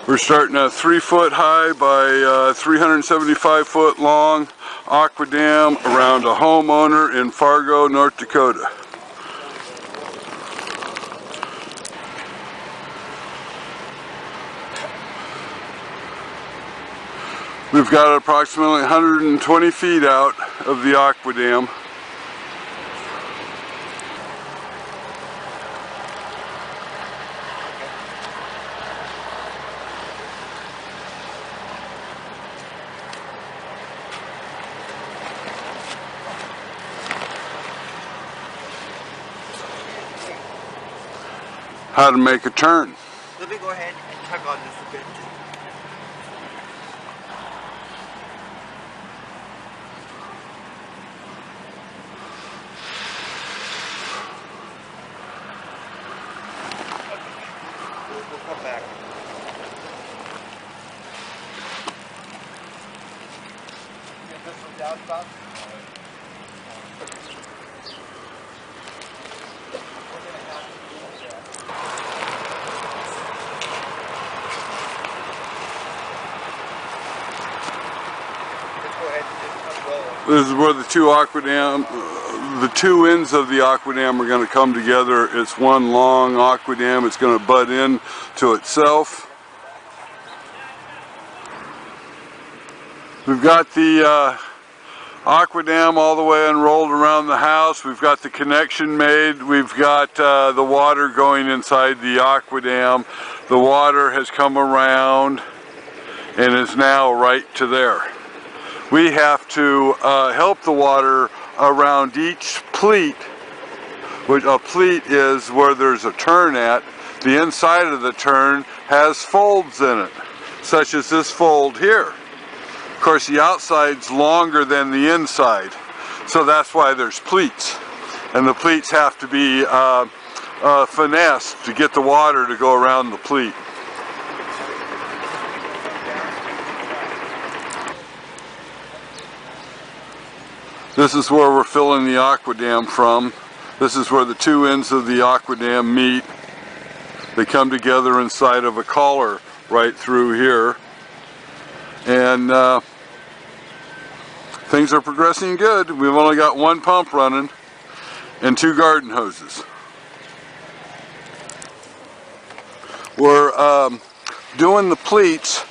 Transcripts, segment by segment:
We're starting a 3-foot high by 375 foot long AquaDam around a homeowner in Fargo, North Dakota. We've got approximately 120 feet out of the AquaDam. How to make a turn. Let me go ahead and tug on this a bit. We'll come back. Get this one down about. This is where the two ends of the AquaDam are going to come together. It's one long AquaDam. It's going to butt in to itself. We've got the AquaDam all the way unrolled around the house. We've got the connection made. We've got the water going inside the AquaDam. The water has come around and is now right to there. We have to help the water around each pleat, which a pleat is where there's a turn at. The inside of the turn has folds in it, such as this fold here. Of course, the outside's longer than the inside, so that's why there's pleats. And the pleats have to be finessed to get the water to go around the pleat. This is where we're filling the AquaDam from. This is where the two ends of the AquaDam meet. They come together inside of a collar right through here. And things are progressing good. We've only got one pump running and 2 garden hoses. We're doing the pleats,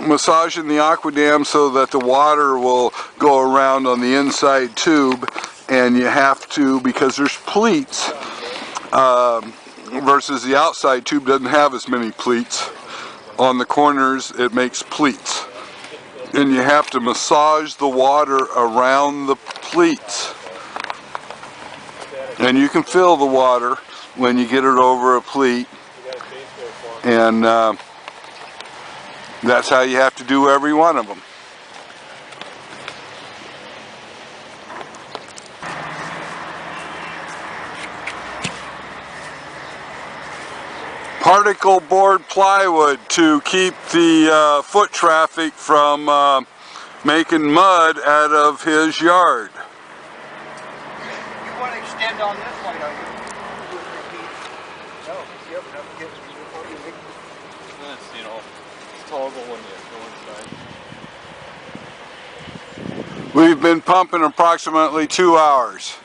massaging the AquaDam so that the water will go around on the inside tube, and you have to, because there's pleats versus the outside tube doesn't have as many pleats. On the corners it makes pleats, and you have to massage the water around the pleats, and you can feel the water when you get it over a pleat, and that's how you have to do every one of them. Particle board plywood to keep the foot traffic from making mud out of his yard. You want to extend on this one, don't you? No, yep, before you make this, you know, it's toggle when you go inside. We've been pumping approximately 2 hours.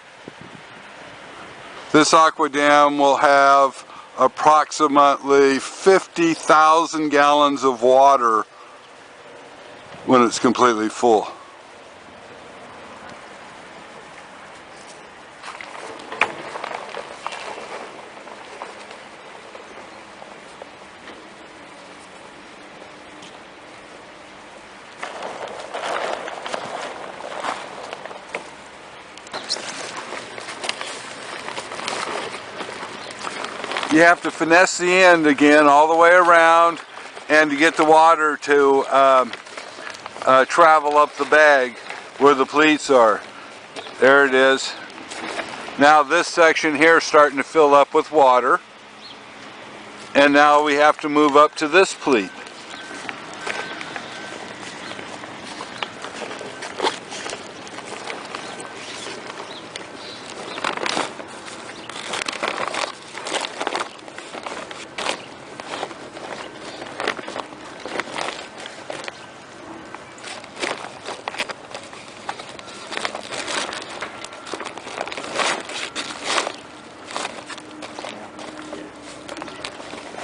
This AquaDam will have approximately 50,000 gallons of water when it's completely full. You have to finesse the end again all the way around, and to get the water to travel up the bag where the pleats are. There it is. Now this section here is starting to fill up with water, and now we have to move up to this pleat.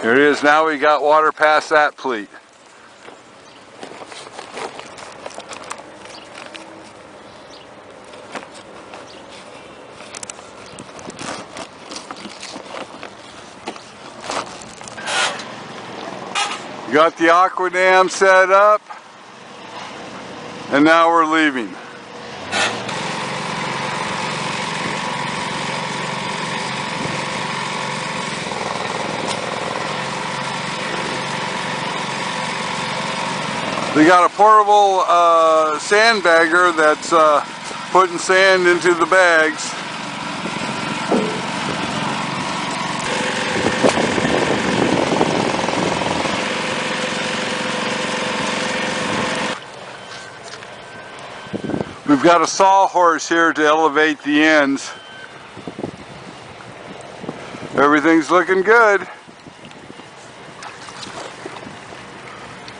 Here it is. Now we got water past that pleat. We got the AquaDam set up, and now we're leaving. We got a portable sandbagger that's putting sand into the bags. We've got a sawhorse here to elevate the ends. Everything's looking good.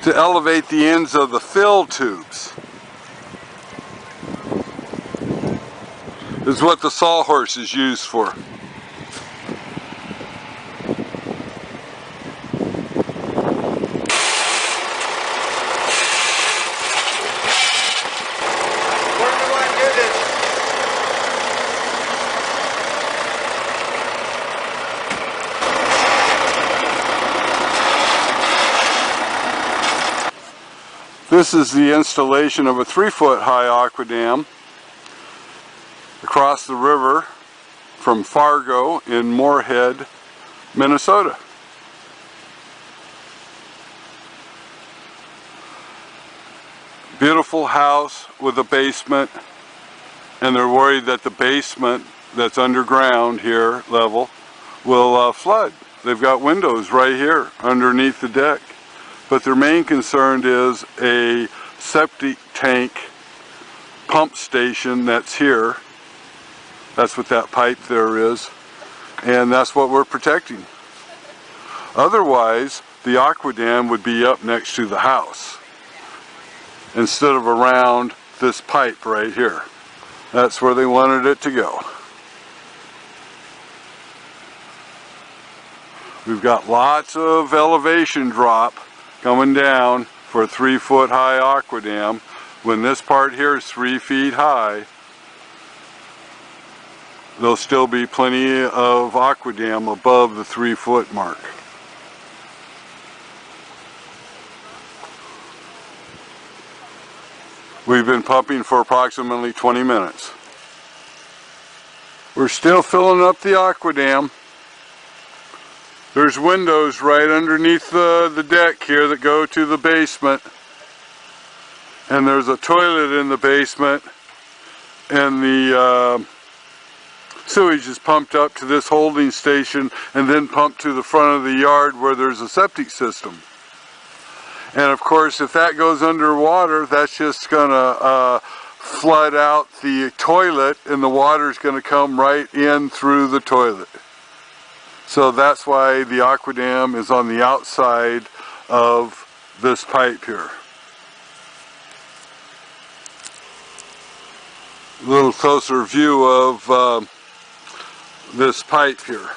To elevate the ends of the fill tubes. This is what the sawhorse is used for. Where do we want to do this? This is the installation of a 3-foot high AquaDam across the river from Fargo in Moorhead, Minnesota. Beautiful house with a basement, and they're worried that the basement that's underground here level will flood. They've got windows right here underneath the deck. But their main concern is a septic tank pump station that's here. That's what that pipe there is. And that's what we're protecting. Otherwise, the AquaDam would be up next to the house instead of around this pipe right here. That's where they wanted it to go. We've got lots of elevation drop coming down for a 3-foot high AquaDam. When this part here is 3 feet high, there'll still be plenty of AquaDam above the 3-foot mark. We've been pumping for approximately 20 minutes. We're still filling up the AquaDam. There's windows right underneath the deck here that go to the basement. And there's a toilet in the basement. And the sewage is pumped up to this holding station and then pumped to the front of the yard where there's a septic system. And of course, if that goes underwater, that's just gonna flood out the toilet, and the water's gonna come right in through the toilet. So that's why the AquaDam is on the outside of this pipe here. A little closer view of this pipe here.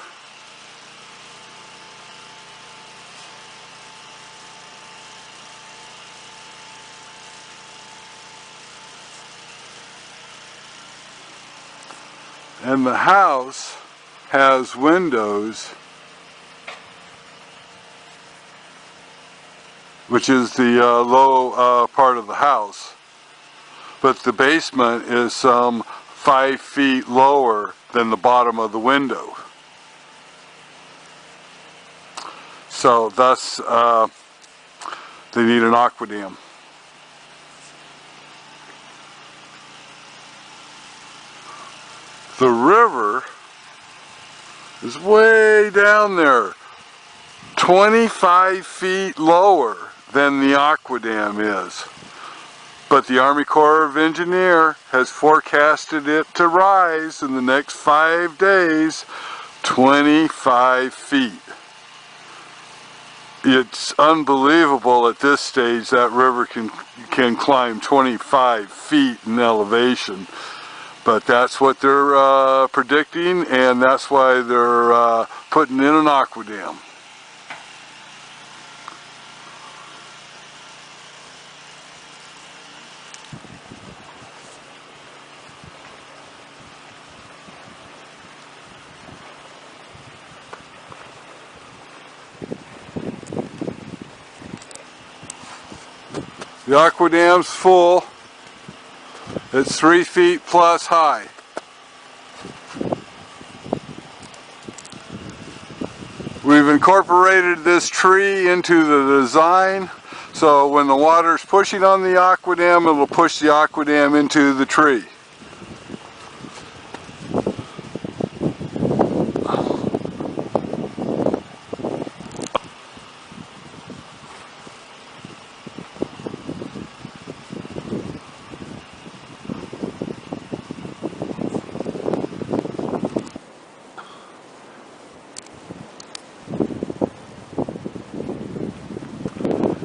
And the house has windows, which is the low part of the house, but the basement is some 5 feet lower than the bottom of the window. So thus they need an AquaDam. The river is way down there, 25 feet lower than the AquaDam is. But the Army Corps of Engineers has forecasted it to rise in the next 5 days, 25 feet. It's unbelievable at this stage that river can climb 25 feet in elevation. But that's what they're predicting, and that's why they're putting in an AquaDam. The AquaDam's full. It's 3 feet plus high. We've incorporated this tree into the design, so when the water's pushing on the AquaDam, it will push the AquaDam into the tree.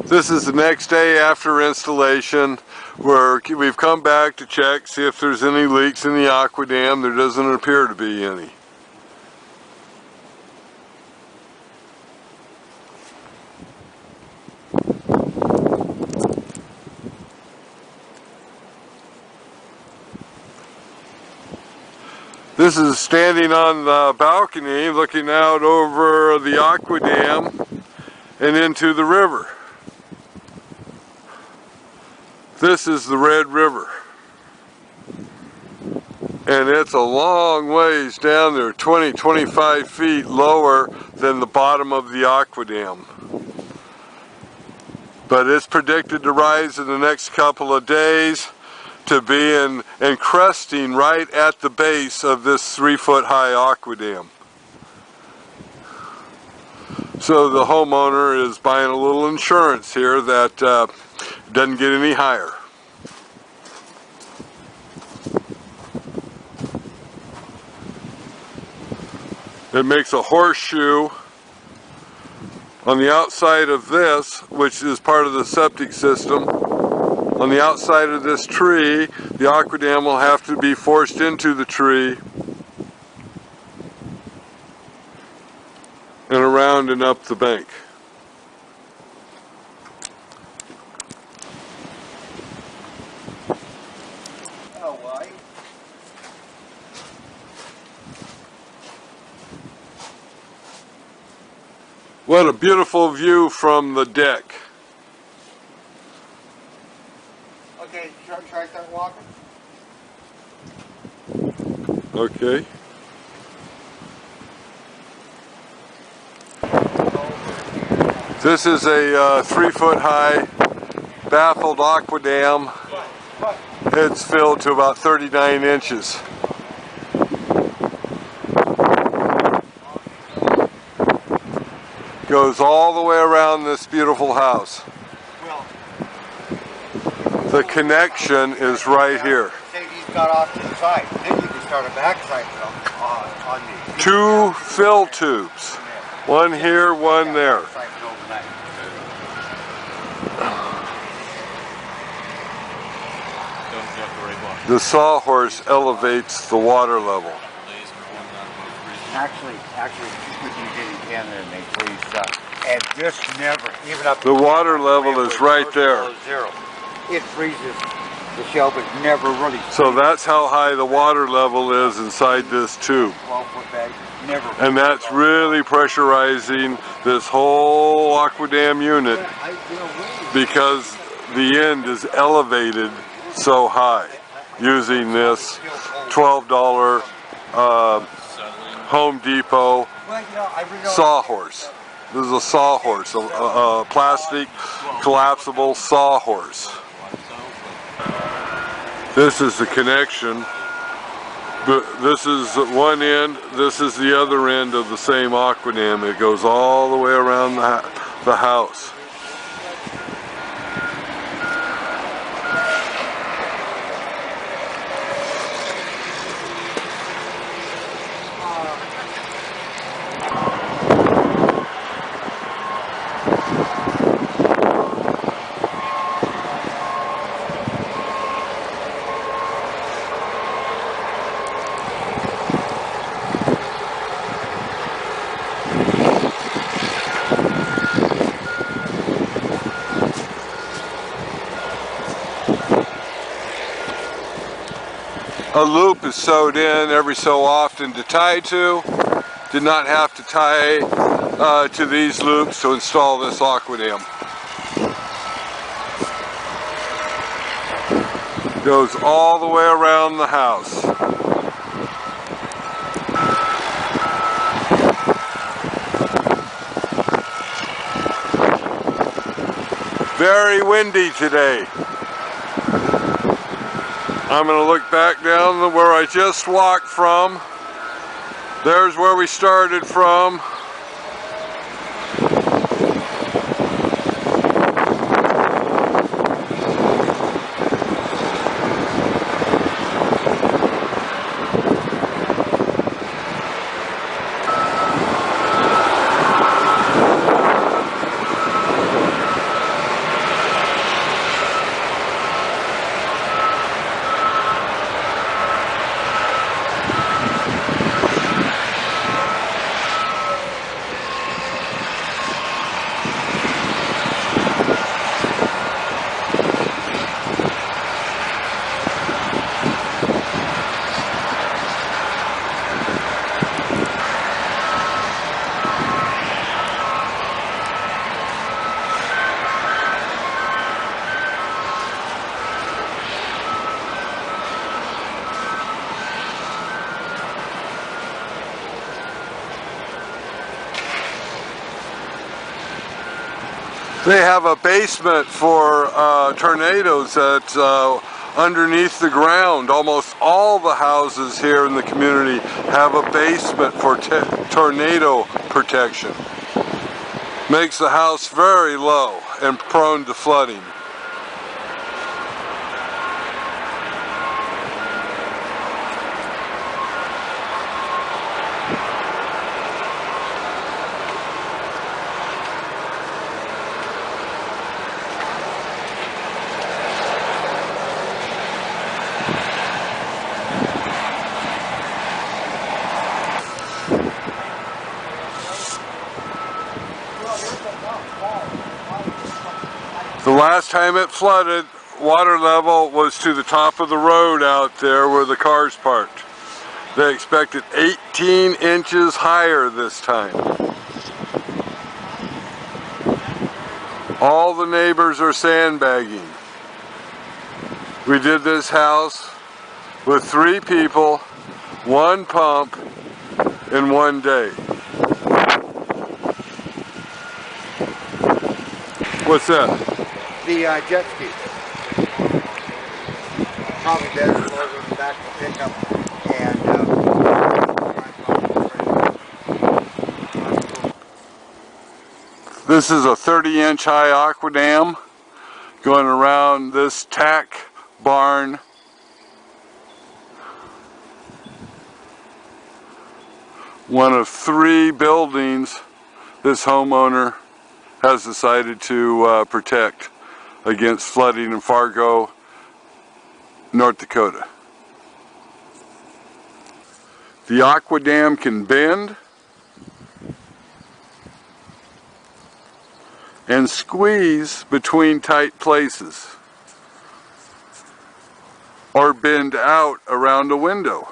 This is the next day after installation, where we've come back to check, see if there's any leaks in the AquaDam. There doesn't appear to be any. This is standing on the balcony looking out over the AquaDam and into the river. This is the Red River, and it's a long ways down there, 20-25 feet lower than the bottom of the AquaDam. But it's predicted to rise in the next couple of days to be and cresting right at the base of this 3-foot high AquaDam. So the homeowner is buying a little insurance here that doesn't get any higher. It makes a horseshoe on the outside of this, which is part of the septic system. On the outside of this tree, the AquaDam will have to be forced into the tree and around and up the bank. What a beautiful view from the deck. Okay, should I start walking? Okay. This is a 3-foot high baffled AquaDam. It's filled to about 39 inches. Goes all the way around this beautiful house. The connection is right here. Say these got off to the side. Then you can start a backside on these. 2 fill tubes. One here, one there. The sawhorse elevates the water level. Actually, we can get in Canada and they freeze up. And this never, even up The water level is right there. Zero. It freezes the shell, but never really. So that's how high the water level is inside this tube. 12-foot bag, never. And that's really pressurizing this whole AquaDam unit because the end is elevated so high using this $12 Home Depot sawhorse. This is a sawhorse, a plastic collapsible sawhorse. This is the connection. This is one end, this is the other end of the same AquaDam. It goes all the way around the house. A loop is sewed in every so often to tie to. Did not have to tie to these loops to install this AquaDam. Goes all the way around the house. Very windy today. I'm going to look back down where I just walked from. There's where we started from. They have a basement for tornadoes that's underneath the ground. Almost all the houses here in the community have a basement for tornado protection. Makes the house very low and prone to flooding. The last time it flooded, water level was to the top of the road out there where the cars parked. They expected 18 inches higher this time. All the neighbors are sandbagging. We did this house with 3 people, 1 pump, in 1 day. What's that? The jet ski. Probably better to load in the back of the pickup and This is a 30-inch high AquaDam going around this tack barn. One of 3 buildings this homeowner has decided to protect against flooding in Fargo, North Dakota. The AquaDam can bend and squeeze between tight places or bend out around a window.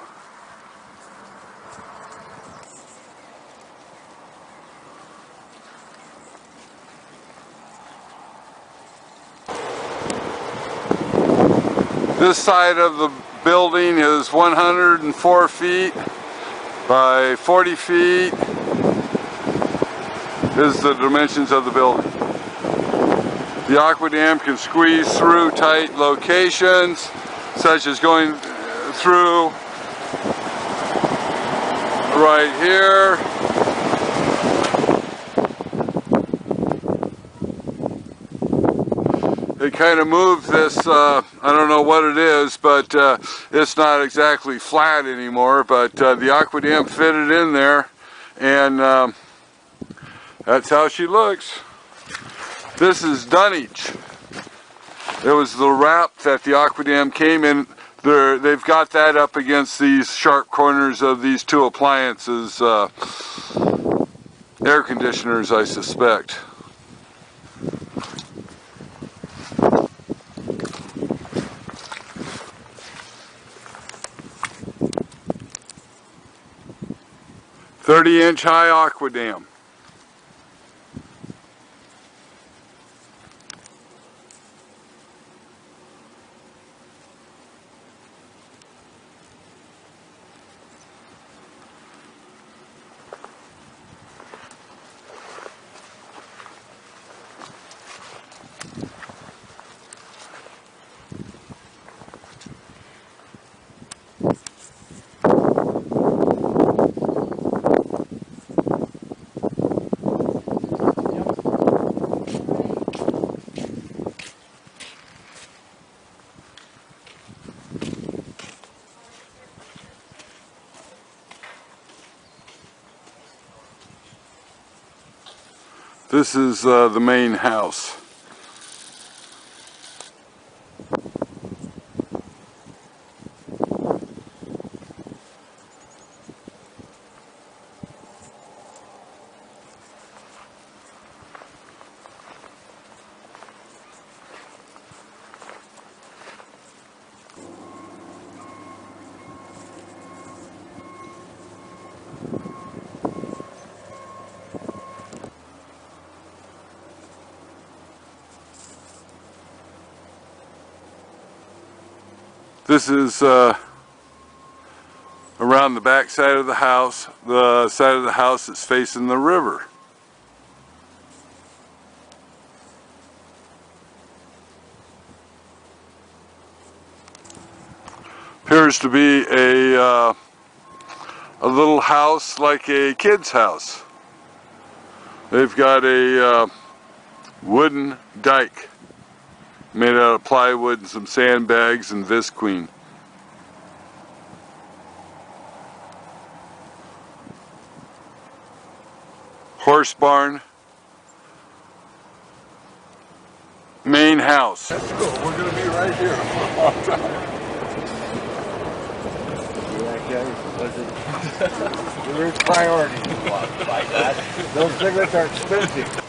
This side of the building is 104 feet by 40 feet is the dimensions of the building. The AquaDam can squeeze through tight locations, such as going through right here. They kind of moved this, I don't know what it is, but it's not exactly flat anymore, but the AquaDam fitted in there, and that's how she looks. This is dunnage. It was the wrap that the AquaDam came in. They've got that up against these sharp corners of these 2 appliances, air conditioners, I suspect. "30-inch high AquaDam." This is the main house. This is around the back side of the house that's facing the river. Appears to be a little house, like a kid's house. They've got a wooden dike made out of plywood and some sandbags and visqueen. Horse barn. Main house. Let's go. We're going to be right here for a long time. There's priorities like that. Those cigarettes are expensive.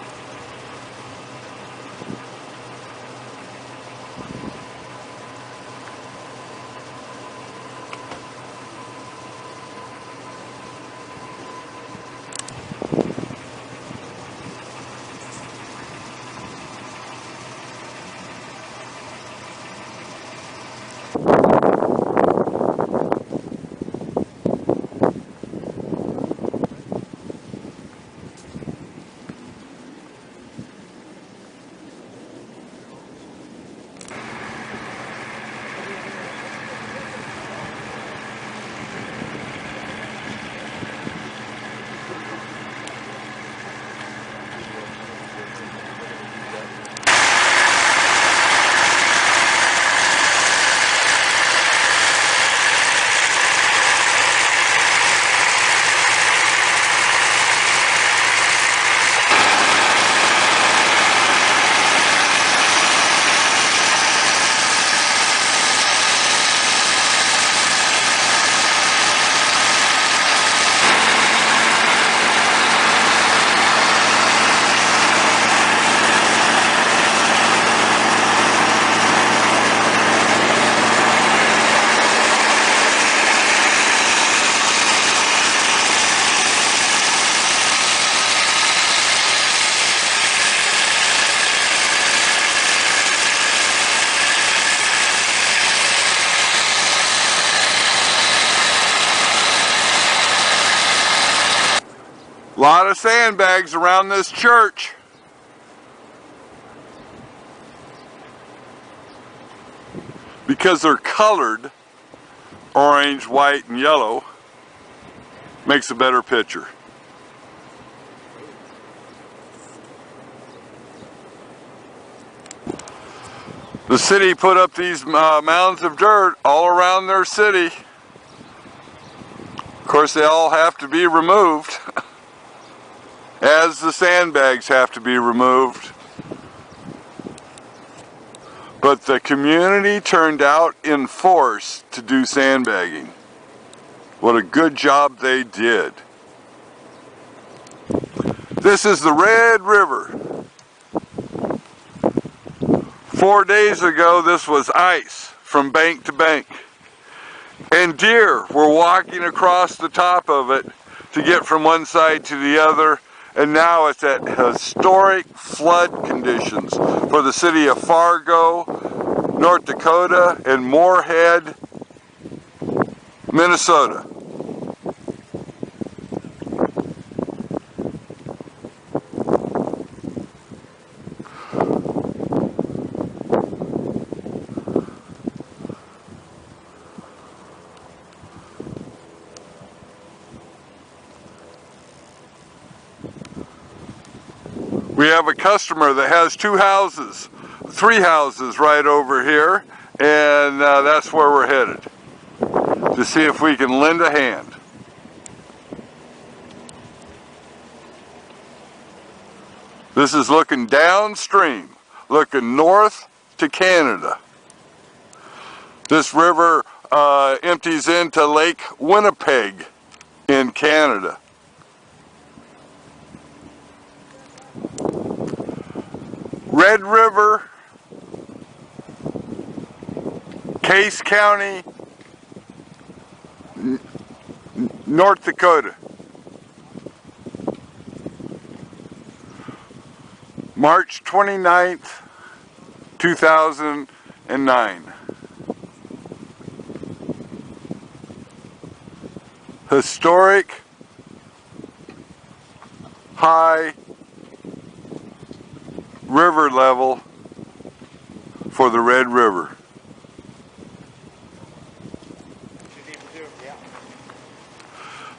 A lot of sandbags around this church. Because they're colored orange, white, and yellow, makes a better picture. The city put up these mounds of dirt all around their city. Of course, they all have to be removed, as the sandbags have to be removed. But the community turned out in force to do sandbagging. What a good job they did. This is the Red River. 4 days ago, this was ice from bank to bank. And deer were walking across the top of it to get from one side to the other. And now it's at historic flood conditions for the city of Fargo, North Dakota, and Moorhead, Minnesota. We have a customer that has 3 houses right over here, and that's where we're headed to see if we can lend a hand. This is looking downstream, looking north to Canada. This river empties into Lake Winnipeg in Canada. Red River, Case County, North Dakota. March 29th, 2009. Historic high river level for the Red River.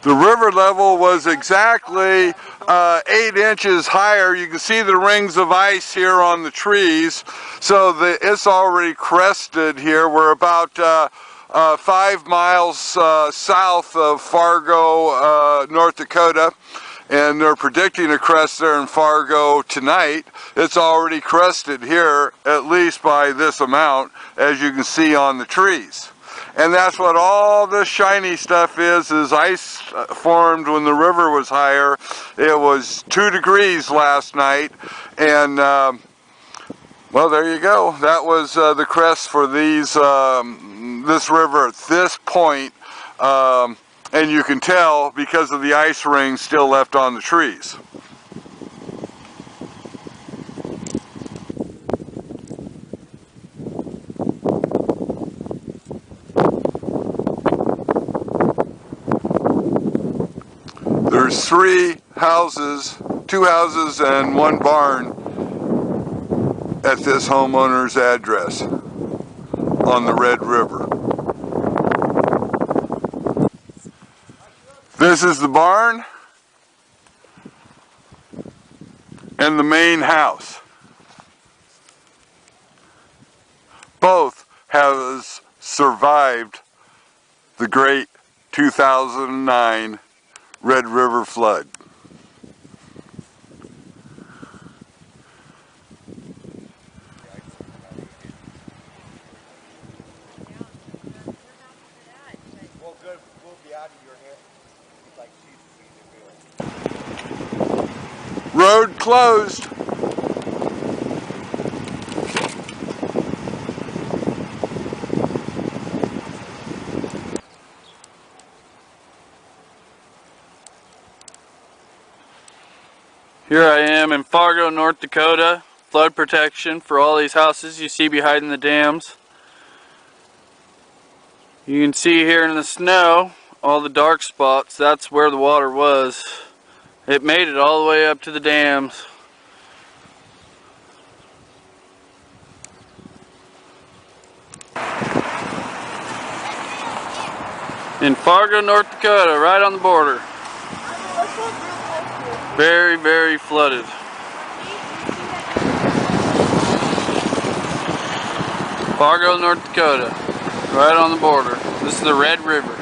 The river level was exactly 8 inches higher. You can see the rings of ice here on the trees. So it's already crested here. We're about 5 miles south of Fargo, North Dakota. And they're predicting a crest there in Fargo tonight. It's already crested here, at least by this amount, as you can see on the trees. And that's what all this shiny stuff is ice formed when the river was higher. It was 2 degrees last night, and well, there you go. That was the crest for these this river at this point, and you can tell because of the ice rings still left on the trees. There's 3 houses, 2 houses and 1 barn at this homeowner's address on the Red River. This is the barn and the main house. Both have survived the great 2009 Red River flood. Well, good. We'll be out of your hair. Like she's Road closed. Here I am in Fargo, North Dakota. Flood protection for all these houses you see behind the dams. You can see here in the snow all the dark spots. That's where the water was. It made it all the way up to the dams. In Fargo, North Dakota, right on the border. Very, very flooded. Fargo, North Dakota, right on the border. This is the Red River.